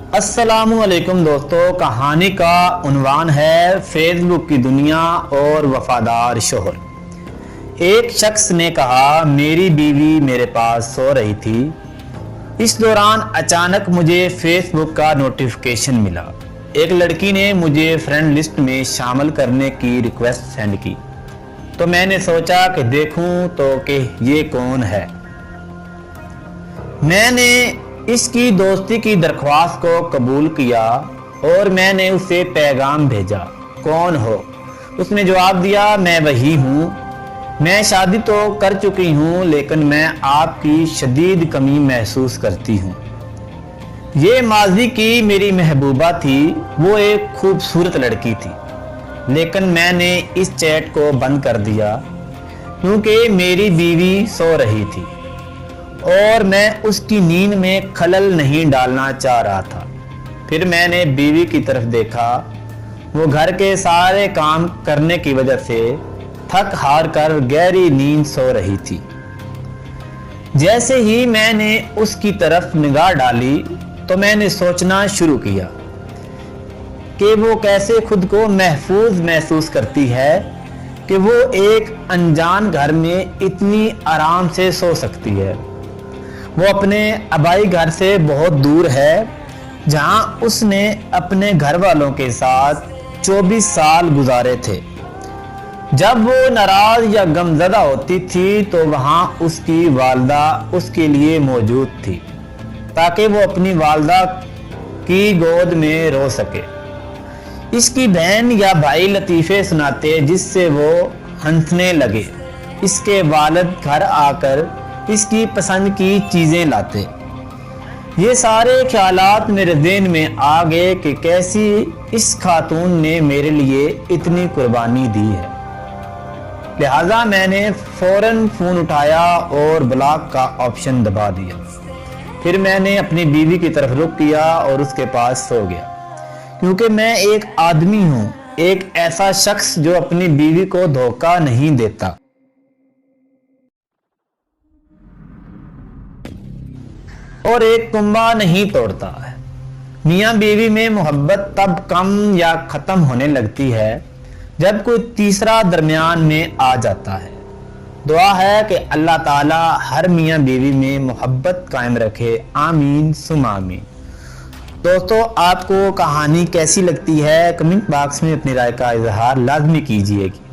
السلام علیکم دوستو، کہانی کا عنوان ہے فیس بک کی دنیا اور وفادار شوہر۔ ایک شخص نے کہا، میری بیوی میرے پاس سو رہی تھی، اس دوران اچانک مجھے فیس بک کا نوٹیفیکیشن ملا۔ ایک لڑکی نے مجھے فرینڈ لسٹ میں شامل کرنے کی ریکویسٹ سینڈ کی، تو میں نے سوچا کہ دیکھوں تو کہ یہ کون ہے۔ میں نے اس کی دوستی کی درخواست کو قبول کیا اور میں نے اسے پیغام بھیجا، کون ہو؟ اس نے جواب دیا، میں وہی ہوں، میں شادی تو کر چکی ہوں لیکن میں آپ کی شدید کمی محسوس کرتی ہوں۔ یہ ماضی کی میری محبوبہ تھی، وہ ایک خوبصورت لڑکی تھی، لیکن میں نے اس چیٹ کو بند کر دیا کیونکہ میری بیوی سو رہی تھی اور میں اس کی نیند میں خلل نہیں ڈالنا چاہ رہا تھا۔ پھر میں نے بیوی کی طرف دیکھا، وہ گھر کے سارے کام کرنے کی وجہ سے تھک ہار کر گہری نیند سو رہی تھی۔ جیسے ہی میں نے اس کی طرف نگاہ ڈالی تو میں نے سوچنا شروع کیا کہ وہ کیسے خود کو محفوظ محسوس کرتی ہے کہ وہ ایک انجان گھر میں اتنی آرام سے سو سکتی ہے۔ وہ اپنے آبائی گھر سے بہت دور ہے، جہاں اس نے اپنے گھر والوں کے ساتھ 24 سال گزارے تھے۔ جب وہ ناراض یا غمزدہ ہوتی تھی تو وہاں اس کی والدہ اس کے لیے موجود تھی تاکہ وہ اپنی والدہ کی گود میں رو سکے۔ اس کی بہن یا بھائی لطیفے سناتے جس سے وہ ہنسنے لگے۔ اس کے والد گھر آ کر اس کی پسند کی چیزیں لاتے۔ یہ سارے خیالات میرے ذہن میں آ گئے کہ کیسی اس خاتون نے میرے لیے اتنی قربانی دی ہے۔ لہٰذا میں نے فوراً فون اٹھایا اور بلاک کا آپشن دبا دیا۔ پھر میں نے اپنی بیوی کی طرف رخ کیا اور اس کے پاس سو گیا، کیونکہ میں ایک آدمی ہوں، ایک ایسا شخص جو اپنی بیوی کو دھوکہ نہیں دیتا۔ اور ایک کنبہ نہیں توڑتا ہے۔ میاں بیوی میں محبت تب کم یا ختم ہونے لگتی ہے جب کوئی تیسرا درمیان میں آ جاتا ہے۔ دعا ہے کہ اللہ تعالی ہر میاں بیوی میں محبت قائم رکھے، آمین ثم آمین۔ دوستو، آپ کو کہانی کیسی لگتی ہے؟ کمنٹ باکس میں اپنی رائے کا اظہار لازمی کیجیے گی۔